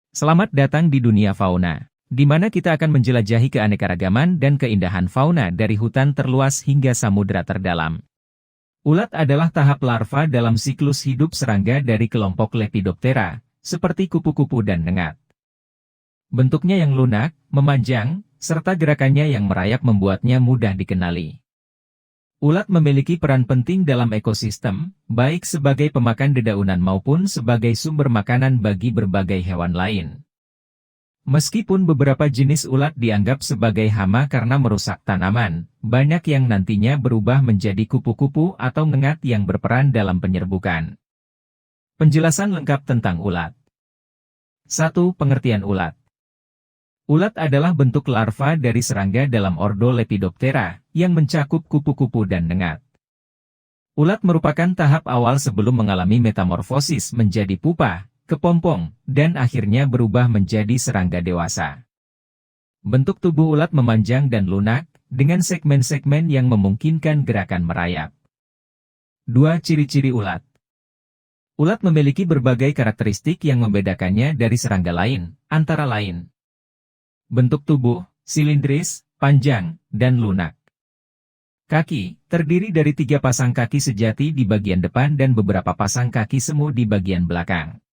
Selamat datang di dunia fauna, di mana kita akan menjelajahi keanekaragaman dan keindahan fauna dari hutan terluas hingga samudera terdalam. Ulat adalah tahap larva dalam siklus hidup serangga dari kelompok Lepidoptera, seperti kupu-kupu dan nengat. Bentuknya yang lunak, memanjang, serta gerakannya yang merayap membuatnya mudah dikenali. Ulat memiliki peran penting dalam ekosistem, baik sebagai pemakan dedaunan maupun sebagai sumber makanan bagi berbagai hewan lain. Meskipun beberapa jenis ulat dianggap sebagai hama karena merusak tanaman, banyak yang nantinya berubah menjadi kupu-kupu atau nengat yang berperan dalam penyerbukan. Penjelasan lengkap tentang ulat. 1. Pengertian ulat. Ulat adalah bentuk larva dari serangga dalam ordo Lepidoptera, yang mencakup kupu-kupu dan nengat. Ulat merupakan tahap awal sebelum mengalami metamorfosis menjadi pupa, kepompong, dan akhirnya berubah menjadi serangga dewasa. Bentuk tubuh ulat memanjang dan lunak, dengan segmen-segmen yang memungkinkan gerakan merayap. 2. Ciri-ciri ulat. Ulat memiliki berbagai karakteristik yang membedakannya dari serangga lain, antara lain bentuk tubuh, silindris, panjang, dan lunak. Kaki, terdiri dari 3 pasang kaki sejati di bagian depan dan beberapa pasang kaki semu di bagian belakang.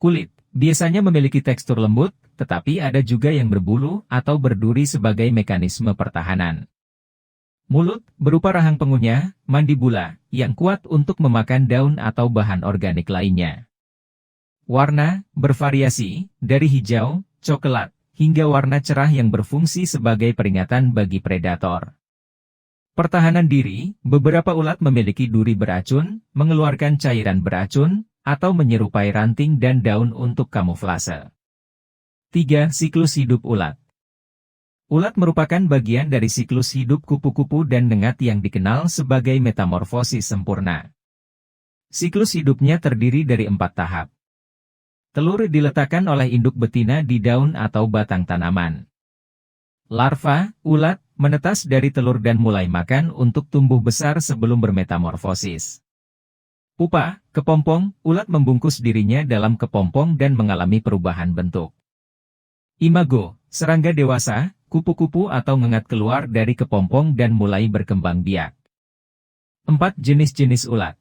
Kulit, biasanya memiliki tekstur lembut, tetapi ada juga yang berbulu atau berduri sebagai mekanisme pertahanan. Mulut, berupa rahang pengunyah, mandibula, yang kuat untuk memakan daun atau bahan organik lainnya. Warna, bervariasi, dari hijau, coklat, hingga warna cerah yang berfungsi sebagai peringatan bagi predator. Pertahanan diri, beberapa ulat memiliki duri beracun, mengeluarkan cairan beracun, atau menyerupai ranting dan daun untuk kamuflase. 3. Siklus hidup ulat. Ulat merupakan bagian dari siklus hidup kupu-kupu dan nengat yang dikenal sebagai metamorfosis sempurna. Siklus hidupnya terdiri dari 4 tahap. Telur diletakkan oleh induk betina di daun atau batang tanaman. Larva, ulat, menetas dari telur dan mulai makan untuk tumbuh besar sebelum bermetamorfosis. Pupa, kepompong, ulat membungkus dirinya dalam kepompong dan mengalami perubahan bentuk. Imago, serangga dewasa, kupu-kupu atau nengat keluar dari kepompong dan mulai berkembang biak. 4. Jenis-jenis ulat.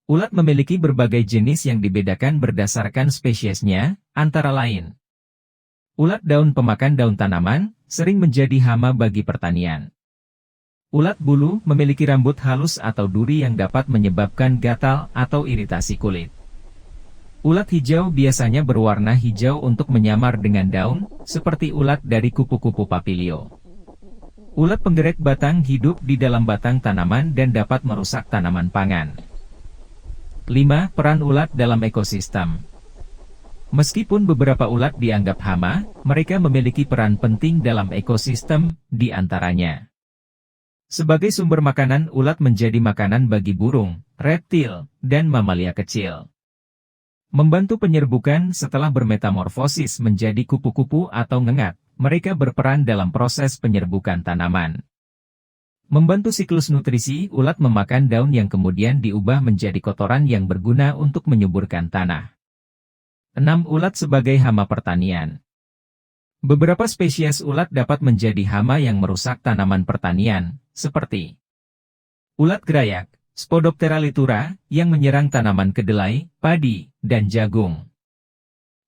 Ulat memiliki berbagai jenis yang dibedakan berdasarkan spesiesnya, antara lain. Ulat daun pemakan daun tanaman, sering menjadi hama bagi pertanian. Ulat bulu memiliki rambut halus atau duri yang dapat menyebabkan gatal atau iritasi kulit. Ulat hijau biasanya berwarna hijau untuk menyamar dengan daun, seperti ulat dari kupu-kupu papilio. Ulat penggerak batang hidup di dalam batang tanaman dan dapat merusak tanaman pangan. 5. Peran ulat dalam ekosistem. Meskipun beberapa ulat dianggap hama, mereka memiliki peran penting dalam ekosistem, di antaranya. Sebagai sumber makanan, ulat menjadi makanan bagi burung, reptil, dan mamalia kecil. Membantu penyerbukan setelah bermetamorfosis menjadi kupu-kupu atau nengat, mereka berperan dalam proses penyerbukan tanaman. Membantu siklus nutrisi, ulat memakan daun yang kemudian diubah menjadi kotoran yang berguna untuk menyuburkan tanah. 6. Ulat sebagai hama pertanian. Beberapa spesies ulat dapat menjadi hama yang merusak tanaman pertanian, seperti ulat gerayak, Spodoptera litura, yang menyerang tanaman kedelai, padi, dan jagung.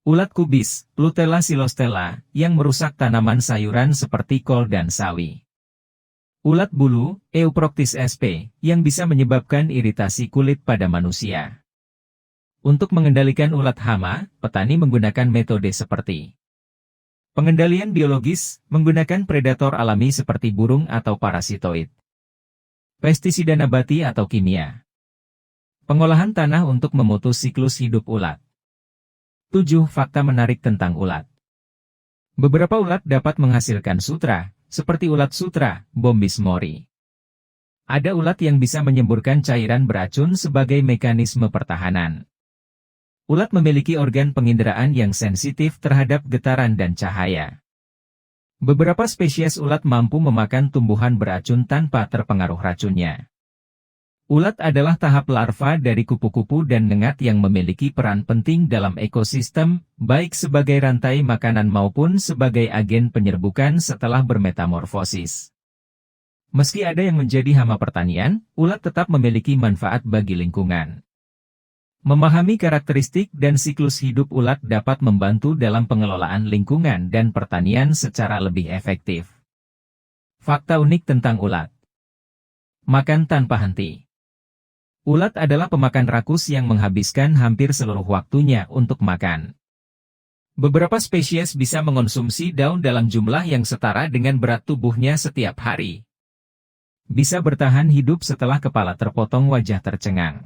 Ulat kubis, Lutella silostella, yang merusak tanaman sayuran seperti kol dan sawi. Ulat bulu, Euproctis sp, yang bisa menyebabkan iritasi kulit pada manusia. Untuk mengendalikan ulat hama, petani menggunakan metode seperti pengendalian biologis, menggunakan predator alami seperti burung atau parasitoid. Pestisida nabati atau kimia. Pengolahan tanah untuk memutus siklus hidup ulat. 7. Fakta menarik tentang ulat. Beberapa ulat dapat menghasilkan sutra, seperti ulat sutra, Bombys mori. Ada ulat yang bisa menyemburkan cairan beracun sebagai mekanisme pertahanan. Ulat memiliki organ penginderaan yang sensitif terhadap getaran dan cahaya. Beberapa spesies ulat mampu memakan tumbuhan beracun tanpa terpengaruh racunnya. Ulat adalah tahap larva dari kupu-kupu dan ngengat yang memiliki peran penting dalam ekosistem, baik sebagai rantai makanan maupun sebagai agen penyerbukan setelah bermetamorfosis. Meski ada yang menjadi hama pertanian, ulat tetap memiliki manfaat bagi lingkungan. Memahami karakteristik dan siklus hidup ulat dapat membantu dalam pengelolaan lingkungan dan pertanian secara lebih efektif. Fakta unik tentang ulat. Makan tanpa henti. Ulat adalah pemakan rakus yang menghabiskan hampir seluruh waktunya untuk makan. Beberapa spesies bisa mengonsumsi daun dalam jumlah yang setara dengan berat tubuhnya setiap hari. Bisa bertahan hidup setelah kepala terpotong, wajah tercengang.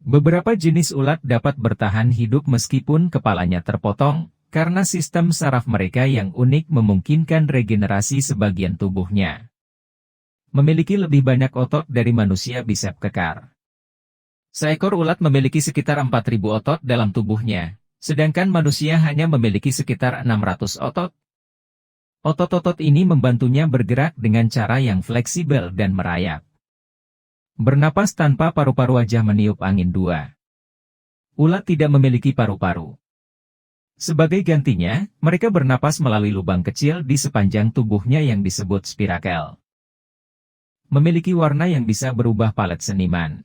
Beberapa jenis ulat dapat bertahan hidup meskipun kepalanya terpotong, karena sistem saraf mereka yang unik memungkinkan regenerasi sebagian tubuhnya. Memiliki lebih banyak otot dari manusia bisep kekar. Seekor ulat memiliki sekitar 4.000 otot dalam tubuhnya, sedangkan manusia hanya memiliki sekitar 600 otot. Otot-otot ini membantunya bergerak dengan cara yang fleksibel dan merayap. Bernapas tanpa paru-paru, wajah meniup angin 2. Ulat tidak memiliki paru-paru. Sebagai gantinya, mereka bernapas melalui lubang kecil di sepanjang tubuhnya yang disebut spirakel. Memiliki warna yang bisa berubah, palet seniman.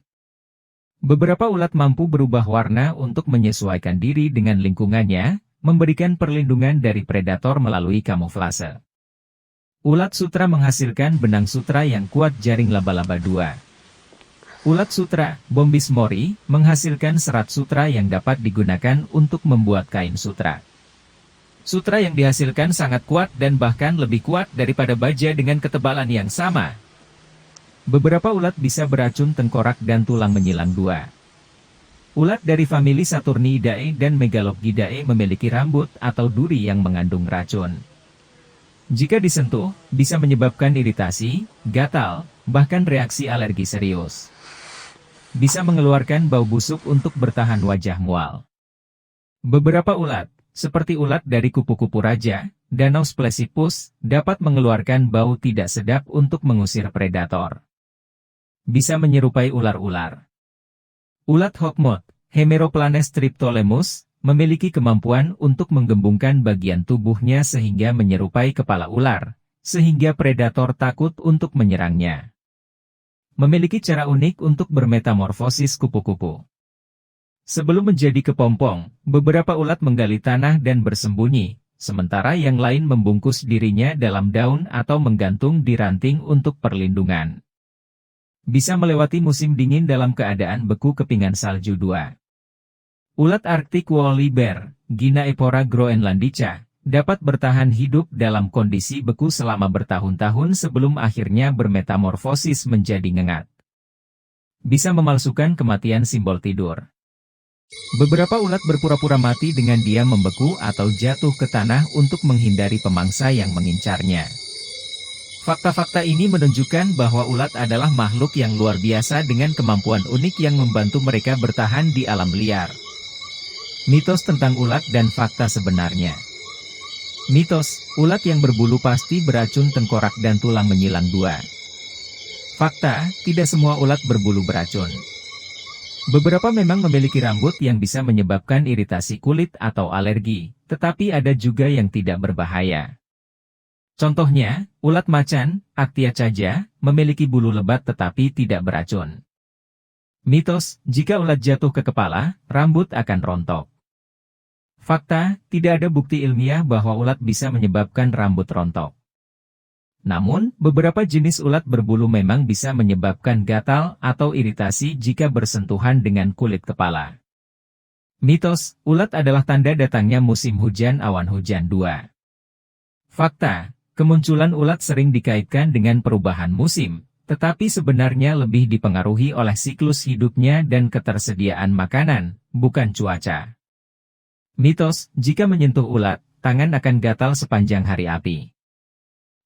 Beberapa ulat mampu berubah warna untuk menyesuaikan diri dengan lingkungannya, memberikan perlindungan dari predator melalui kamuflase. Ulat sutra menghasilkan benang sutra yang kuat, jaring laba-laba 2. Ulat sutra, Bombys mori, menghasilkan serat sutra yang dapat digunakan untuk membuat kain sutra. Sutra yang dihasilkan sangat kuat dan bahkan lebih kuat daripada baja dengan ketebalan yang sama. Beberapa ulat bisa beracun tengkorak dan tulang menyilang 2. Ulat dari famili Saturniidae dan Megalopgidae memiliki rambut atau duri yang mengandung racun. Jika disentuh, bisa menyebabkan iritasi, gatal, bahkan reaksi alergi serius. Bisa mengeluarkan bau busuk untuk bertahan, wajah mual. Beberapa ulat, seperti ulat dari kupu-kupu raja, Danausplesipus, dapat mengeluarkan bau tidak sedap untuk mengusir predator. Bisa menyerupai ular-ular. Ulat hokmot, Hemeroplanes triptolemus, memiliki kemampuan untuk menggembungkan bagian tubuhnya sehingga menyerupai kepala ular, sehingga predator takut untuk menyerangnya. Memiliki cara unik untuk bermetamorfosis kupu-kupu. Sebelum menjadi kepompong, beberapa ulat menggali tanah dan bersembunyi, sementara yang lain membungkus dirinya dalam daun atau menggantung di ranting untuk perlindungan. Bisa melewati musim dingin dalam keadaan beku, kepingan salju 2. Ulat Arktik woolly bear, Ginaepora groenlandica, dapat bertahan hidup dalam kondisi beku selama bertahun-tahun sebelum akhirnya bermetamorfosis menjadi ngengat. Bisa memalsukan kematian, simbol tidur. Beberapa ulat berpura-pura mati dengan diam membeku atau jatuh ke tanah untuk menghindari pemangsa yang mengincarnya. Fakta-fakta ini menunjukkan bahwa ulat adalah makhluk yang luar biasa dengan kemampuan unik yang membantu mereka bertahan di alam liar. Mitos tentang ulat dan fakta sebenarnya. Mitos, ulat yang berbulu pasti beracun, tengkorak dan tulang menyilang 2. Fakta, tidak semua ulat berbulu beracun. Beberapa memang memiliki rambut yang bisa menyebabkan iritasi kulit atau alergi, tetapi ada juga yang tidak berbahaya. Contohnya, ulat macan, Actiacaja, memiliki bulu lebat tetapi tidak beracun. Mitos, jika ulat jatuh ke kepala, rambut akan rontok. Fakta, tidak ada bukti ilmiah bahwa ulat bisa menyebabkan rambut rontok. Namun, beberapa jenis ulat berbulu memang bisa menyebabkan gatal atau iritasi jika bersentuhan dengan kulit kepala. Mitos, ulat adalah tanda datangnya musim hujan, awan hujan 2. Fakta, kemunculan ulat sering dikaitkan dengan perubahan musim, tetapi sebenarnya lebih dipengaruhi oleh siklus hidupnya dan ketersediaan makanan, bukan cuaca. Mitos, jika menyentuh ulat, tangan akan gatal sepanjang hari api.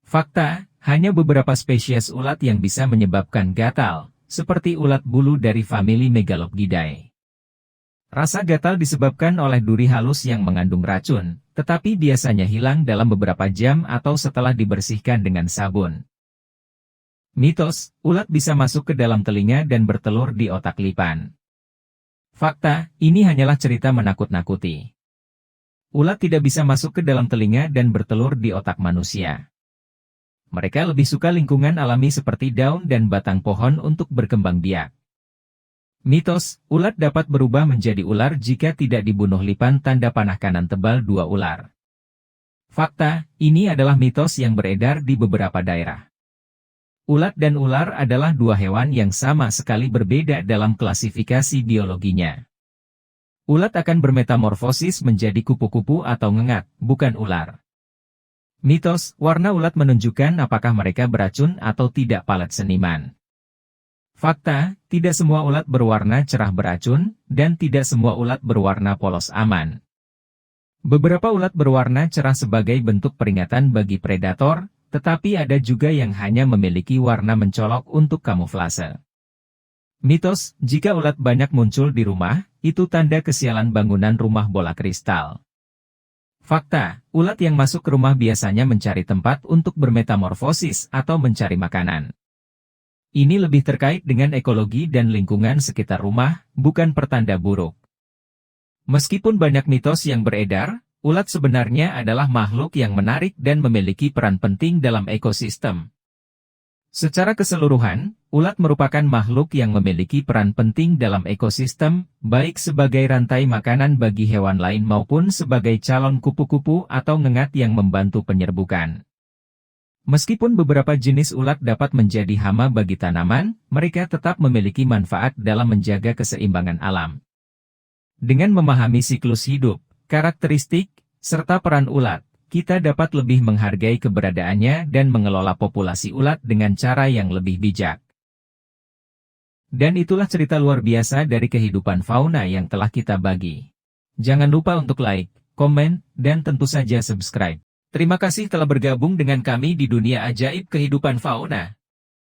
Fakta, hanya beberapa spesies ulat yang bisa menyebabkan gatal, seperti ulat bulu dari famili Megalopgidae. Rasa gatal disebabkan oleh duri halus yang mengandung racun, tetapi biasanya hilang dalam beberapa jam atau setelah dibersihkan dengan sabun. Mitos, ulat bisa masuk ke dalam telinga dan bertelur di otak lipan. Fakta, ini hanyalah cerita menakut-nakuti. Ulat tidak bisa masuk ke dalam telinga dan bertelur di otak manusia. Mereka lebih suka lingkungan alami seperti daun dan batang pohon untuk berkembang biak. Mitos, ulat dapat berubah menjadi ular jika tidak dibunuh lipan tanda panah kanan tebal 2 ular. Fakta, ini adalah mitos yang beredar di beberapa daerah. Ulat dan ular adalah 2 hewan yang sama sekali berbeda dalam klasifikasi biologinya. Ulat akan bermetamorfosis menjadi kupu-kupu atau ngengat, bukan ular. Mitos, warna ulat menunjukkan apakah mereka beracun atau tidak palet seniman. Fakta, tidak semua ulat berwarna cerah beracun, dan tidak semua ulat berwarna polos aman. Beberapa ulat berwarna cerah sebagai bentuk peringatan bagi predator, tetapi ada juga yang hanya memiliki warna mencolok untuk kamuflase. Mitos, jika ulat banyak muncul di rumah, itu tanda kesialan bangunan rumah bola kristal. Fakta, ulat yang masuk ke rumah biasanya mencari tempat untuk bermetamorfosis atau mencari makanan. Ini lebih terkait dengan ekologi dan lingkungan sekitar rumah, bukan pertanda buruk. Meskipun banyak mitos yang beredar, ulat sebenarnya adalah makhluk yang menarik dan memiliki peran penting dalam ekosistem. Secara keseluruhan, ulat merupakan makhluk yang memiliki peran penting dalam ekosistem, baik sebagai rantai makanan bagi hewan lain maupun sebagai calon kupu-kupu atau ngengat yang membantu penyerbukan. Meskipun beberapa jenis ulat dapat menjadi hama bagi tanaman, mereka tetap memiliki manfaat dalam menjaga keseimbangan alam. Dengan memahami siklus hidup, karakteristik, serta peran ulat, kita dapat lebih menghargai keberadaannya dan mengelola populasi ulat dengan cara yang lebih bijak. Dan itulah cerita luar biasa dari kehidupan fauna yang telah kita bagi. Jangan lupa untuk like, komen, dan tentu saja subscribe. Terima kasih telah bergabung dengan kami di dunia ajaib kehidupan fauna.